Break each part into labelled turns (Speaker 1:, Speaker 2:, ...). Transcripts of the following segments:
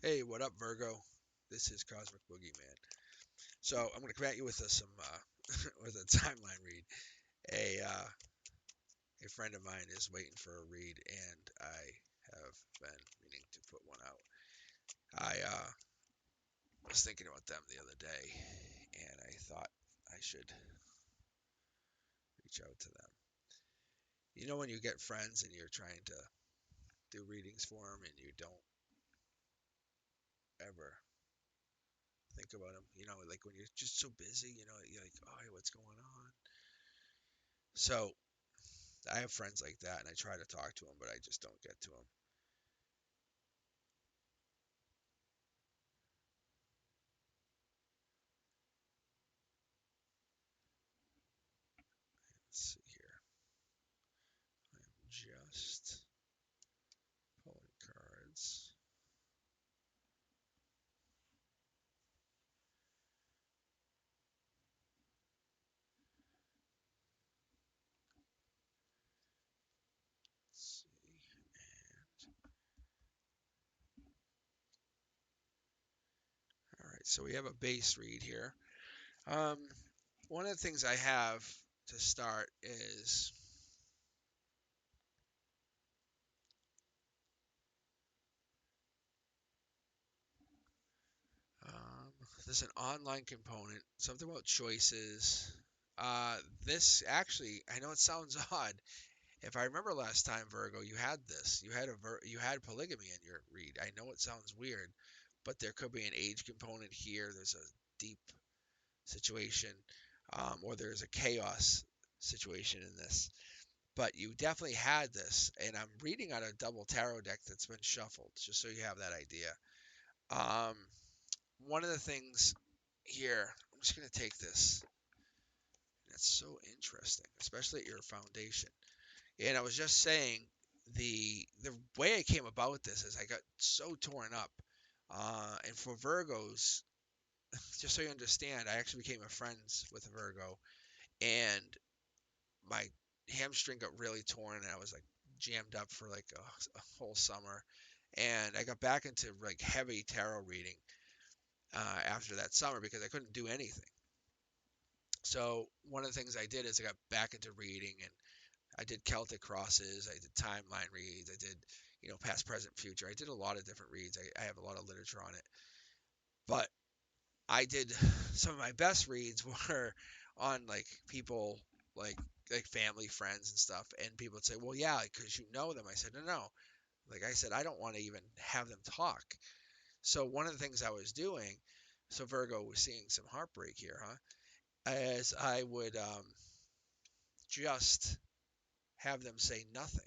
Speaker 1: Hey, what up, Virgo? This is Cosmic Boogeyman. So I'm going to come at you with some with a timeline read. A friend of mine is waiting for a read, and I have been meaning to put one out. I was thinking about them the other day, and I thought I should reach out to them. You know when you get friends and you're trying to do readings for them, and you don't ever think about them. Like when you're just so busy. You're like, oh, hey, what's going on? So I have friends like that, and I try to talk to them, but I just don't get to them. Let's see here. I'm just pulling cards. Let's see. All right, so we have a base read here. Um, One of the things I have to start is um, there's an online component, something about choices. Uh, this actually, I know it sounds odd. If I remember last time, Virgo, you had this. You had polygamy in your read. I know it sounds weird, but there could be an age component here. There's a deep situation, or there's a chaos situation in this. But you definitely had this, and I'm reading on a double tarot deck that's been shuffled, just so you have that idea. Um, One of the things here, I'm just gonna take this. That's so interesting, especially at your foundation. And I was just saying, the way I came about this is I got so torn up. And for Virgos, just so you understand, I actually became a friends with a Virgo, and my hamstring got really torn, and I was like jammed up for like a whole summer. And I got back into like heavy tarot reading after that summer because I couldn't do anything. So one of the things I did is I got back into reading, and I did Celtic crosses, I did timeline reads, I did, past, present, future. I did a lot of different reads. I have a lot of literature on it. But I did some of my best reads were on like people like family, friends and stuff. And people would say, well, yeah, because you know them. I said, no, no. Like I said, I don't want to even have them talk. So one of the things I was doing, so Virgo was seeing some heartbreak here, huh? As I would just have them say nothing.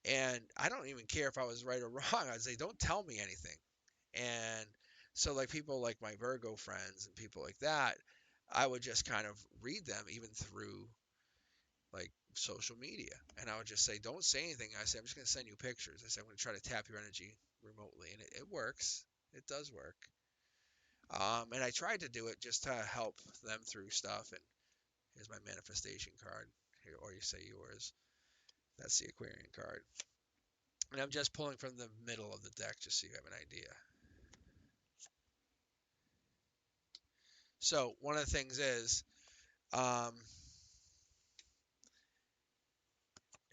Speaker 1: And I don't even care if I was right or wrong. I'd say, don't tell me anything. And so, like, people like my Virgo friends and people like that, I would just kind of read them even through like social media. And I would just say, don't say anything. I say, I'm just going to send you pictures. I say, I'm going to try to tap your energy remotely. And it works. It does work. And I tried to do it just to help them through stuff. And here's my manifestation card. Here, or you say yours. That's the Aquarian card. And I'm just pulling from the middle of the deck just so you have an idea. So one of the things is um,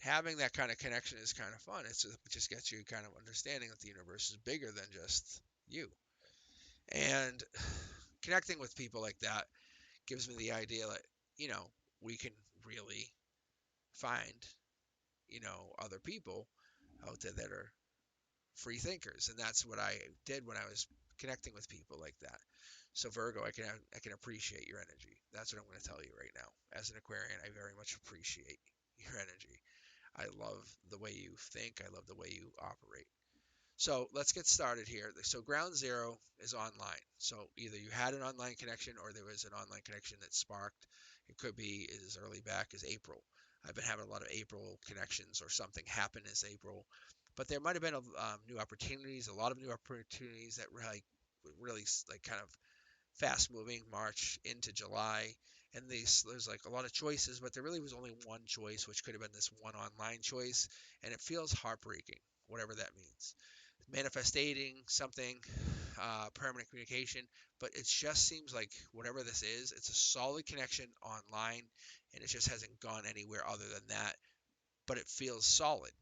Speaker 1: having that kind of connection is kind of fun. It just gets you kind of understanding that the universe is bigger than just you. And connecting with people like that gives me the idea that, you know, we can really find, other people out there that are free thinkers. And that's what I did when I was connecting with people like that. So Virgo, I can appreciate your energy. That's what I'm going to tell you right now. As an Aquarian, I very much appreciate your energy. I love the way you think. I love the way you operate. So let's get started here. So ground zero is online. So either you had an online connection or there was an online connection that sparked. It could be as early back as April. I've been having a lot of April connections or something happened as April. But there might have been new opportunities, a lot of new opportunities that really like kind of fast moving March into July. And there's like a lot of choices, but there really was only one choice, which could have been this one online choice. And it feels heartbreaking, whatever that means. manifesting something, permanent communication, but it just seems like whatever this is, it's a solid connection online, and it just hasn't gone anywhere other than that. But it feels solid.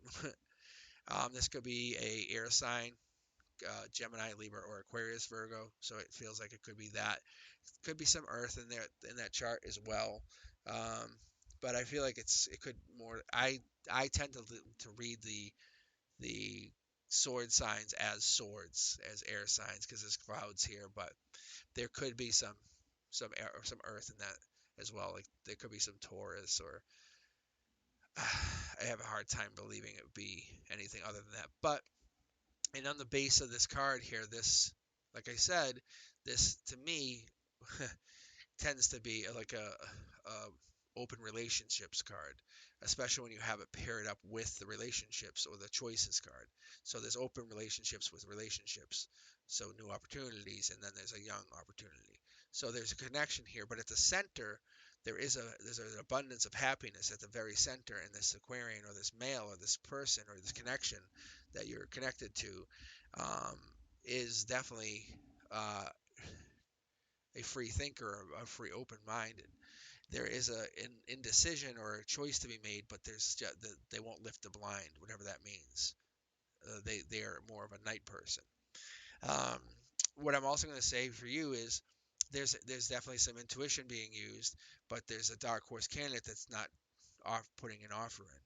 Speaker 1: This could be a air sign, Gemini, Libra, or Aquarius, Virgo. So it feels like it could be that. Could be some Earth in there in that chart as well. Um, but I feel like it could more. I tend to read the sword signs as swords, as air signs, because there's clouds here. But there could be some air or some Earth in that as well. Like there could be some Taurus or. I have a hard time believing it would be anything other than that. But and on the base of this card here, this, like I said, this to me tends to be like a open relationships card, especially when you have it paired up with the relationships or the choices card. So there's open relationships with relationships, so new opportunities, and then there's a young opportunity. So there's a connection here, but at the center there's an abundance of happiness at the very center, and this Aquarian or this male or this person or this connection that you're connected to um, is definitely uh, a free thinker, a free open-minded. There is an indecision or a choice to be made, but there's just, they won't lift the blind, whatever that means. They are more of a night person. Um, what I'm also going to say for you is there's definitely some intuition being used, but there's a dark horse candidate that's not putting an offer in.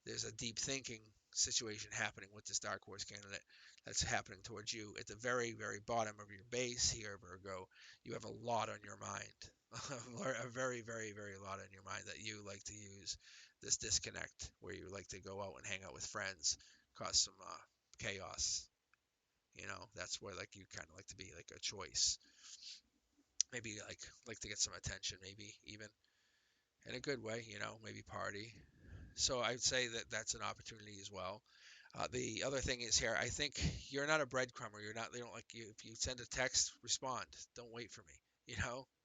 Speaker 1: There's a deep thinking situation happening with this dark horse candidate that's happening towards you at the very, very bottom of your base here, Virgo. You have a lot on your mind, a very, very, very lot on your mind that you like to use this disconnect where you like to go out and hang out with friends, cause some chaos. That's where like you kind of like to be like a choice. Maybe like to get some attention, maybe even in a good way. Maybe party. So I'd say that that's an opportunity as well. The other thing is here, I think you're not a breadcrumber. You're not. They don't like you. If you send a text, respond. Don't wait for me.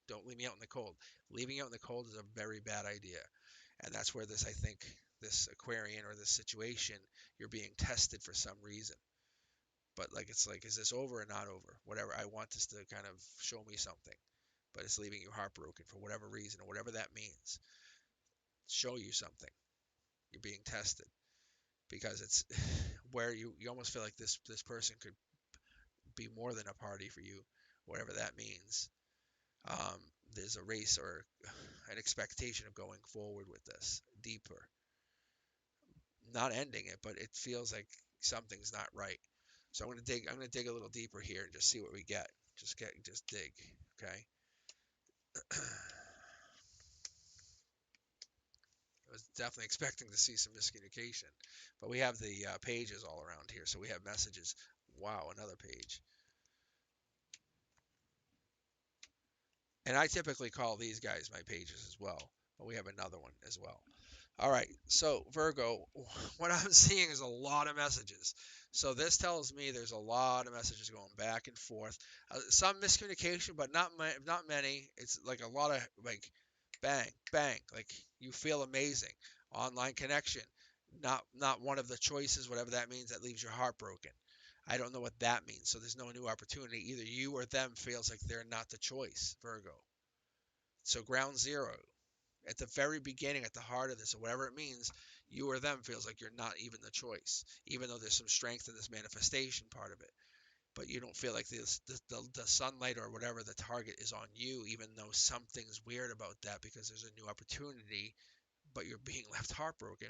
Speaker 1: Don't leave me out in the cold. Leaving you out in the cold is a very bad idea, and that's where I think, this Aquarian or this situation, you're being tested for some reason. But like it's like, is this over or not over? Whatever. I want this to kind of show me something, but it's leaving you heartbroken for whatever reason or whatever that means. Show you something. You're being tested because it's where you almost feel like this person could be more than a party for you, whatever that means. Um, there's a race or an expectation of going forward with this deeper, not ending it, but it feels like something's not right. So I'm gonna dig a little deeper here and just see what we get. Just dig, okay? I was definitely expecting to see some miscommunication, but we have the pages all around here, so we have messages. Wow, another page. And I typically call these guys my pages as well, but we have another one as well. All right, so Virgo, what I'm seeing is a lot of messages. So this tells me there's a lot of messages going back and forth. Some miscommunication, but not many. It's like a lot of like bang, bang, like you feel amazing. Online connection, not one of the choices, whatever that means, that leaves your heart broken. I don't know what that means. So there's no new opportunity. Either you or them feels like they're not the choice, Virgo. So ground zero, at the very beginning, at the heart of this, or whatever it means, you or them feels like you're not even the choice, even though there's some strength in this manifestation part of it. But you don't feel like the sunlight or whatever the target is on you, even though something's weird about that because there's a new opportunity, but you're being left heartbroken.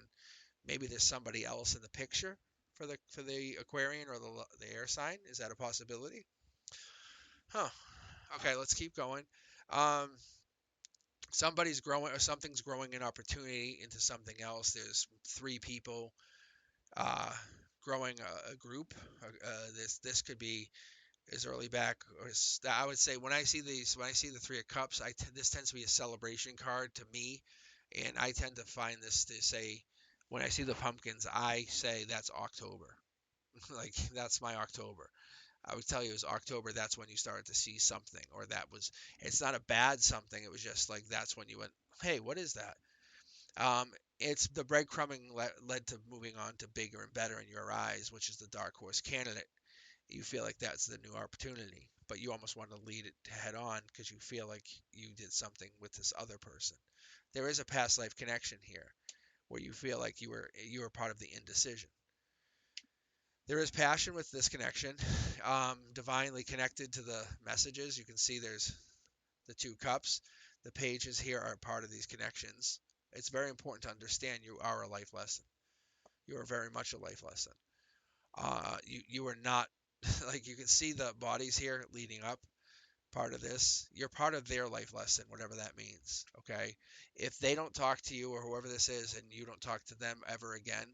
Speaker 1: Maybe there's somebody else in the picture for the Aquarian or the air sign. Is that a possibility? Huh. Okay, let's keep going. Um, Somebody's growing or something's growing an opportunity into something else. There's three people uh, growing a group. This could be as early back, or I would say when I see the Three of Cups, this tends to be a celebration card to me, and I tend to find this to say, when I see the pumpkins, I say that's October. Like that's my October. I would tell you it was October. That's when you started to see something, or that was. It's not a bad something. It was just like that's when you went, hey, what is that? It's the breadcrumbing led to moving on to bigger and better in your eyes, which is the dark horse candidate. You feel like that's the new opportunity, but you almost want to lead it head on because you feel like you did something with this other person. There is a past life connection here where you feel like you were part of the indecision. There is passion with this connection, divinely connected to the messages. You can see there's the two cups. The pages here are part of these connections. It's very important to understand you are a life lesson. You are very much a life lesson. You are not like you can see the bodies here leading up. Part of this, you're part of their life lesson, whatever that means. Okay, if they don't talk to you or whoever this is, and you don't talk to them ever again,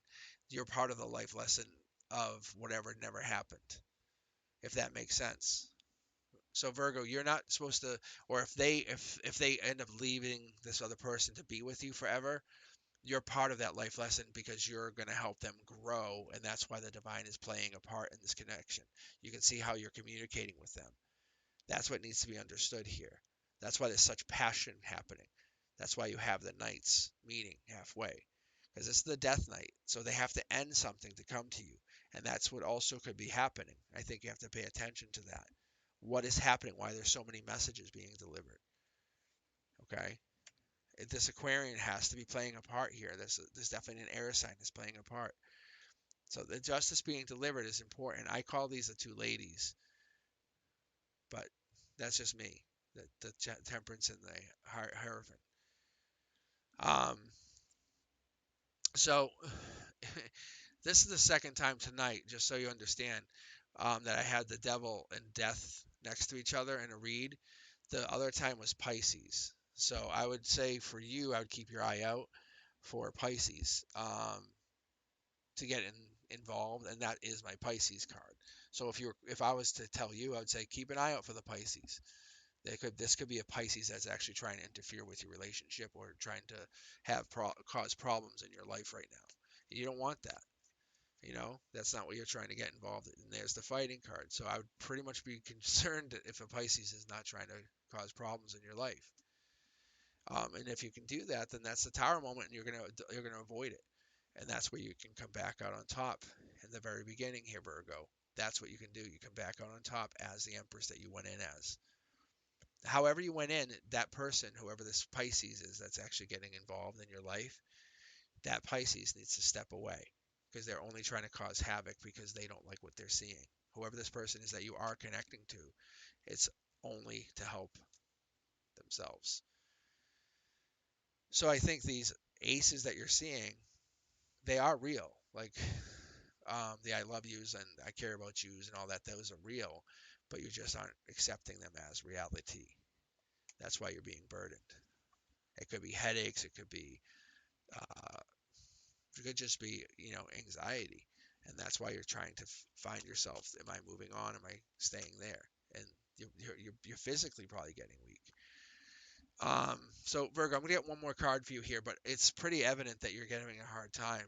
Speaker 1: you're part of the life lesson of whatever never happened. If that makes sense. So Virgo, you're not supposed to, or if they end up leaving this other person to be with you forever, you're part of that life lesson because you're going to help them grow, and that's why the divine is playing a part in this connection. You can see how you're communicating with them. That's what needs to be understood here. That's why there's such passion happening. That's why you have the knights meeting halfway, because it's the death night, so they have to end something to come to you, and that's what also could be happening. I think you have to pay attention to that. What is happening? Why there's so many messages being delivered? Okay, this Aquarian has to be playing a part here. There's definitely an air sign that's playing a part. So the justice being delivered is important. I call these the two ladies, but that's just me. The temperance and the hierophant. Um, so this is the second time tonight, just so you understand, that I had the devil and death next to each other in a read. The other time was Pisces. So I would say for you, I would keep your eye out for Pisces, to get involved, and that is my Pisces card. So if I was to tell you, I would say keep an eye out for the Pisces. This could be a Pisces that's actually trying to interfere with your relationship or trying to cause problems in your life right now. You don't want that. That's not what you're trying to get involved in. And there's the fighting card. So I would pretty much be concerned if a Pisces is not trying to cause problems in your life. And if you can do that, then that's the Tower moment, and you're gonna avoid it. And that's where you can come back out on top in the very beginning here, Virgo. That's what you can do. You come back out on top as the Empress that you went in as. However you went in, that person, whoever this Pisces is that's actually getting involved in your life, that Pisces needs to step away because they're only trying to cause havoc because they don't like what they're seeing. Whoever this person is that you are connecting to, it's only to help themselves. So I think these aces that you're seeing, they are real. Like the I love yous and I care about yous and all that, those are real, but you just aren't accepting them as reality. That's why you're being burdened. It could be headaches. Uh, it could just be, anxiety. And that's why you're trying to find yourself. Am I moving on? Am I staying there? And you're physically probably getting weak. So Virgo, I'm gonna get one more card for you here, but it's pretty evident that you're getting a hard time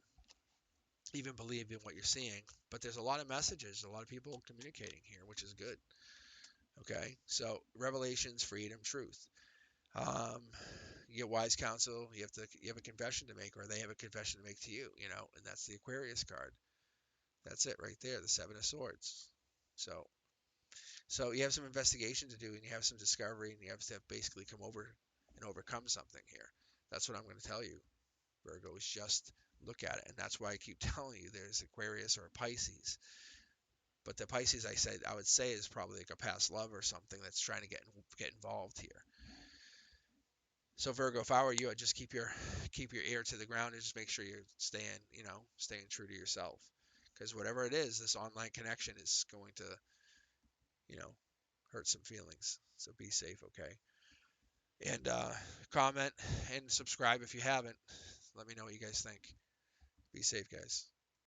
Speaker 1: even believing what you're seeing. But there's a lot of messages, a lot of people communicating here, which is good. Okay, so revelations, freedom, truth. Um, you get wise counsel. You have a confession to make, or they have a confession to make to you. And that's the Aquarius card. That's it right there, the Seven of Swords. So, so you have some investigation to do, and you have some discovery, and you have to basically come over and overcome something here. That's what I'm going to tell you, Virgo. Is just look at it, and that's why I keep telling you there's Aquarius or Pisces. But the Pisces, I would say, is probably like a past love or something that's trying to get involved here. So Virgo, if I were you, I'd just keep your ear to the ground and just make sure you're staying true to yourself. Because whatever it is, this online connection is going to, you know, hurt some feelings. So be safe, okay? And comment and subscribe if you haven't. Let me know what you guys think. Be safe, guys.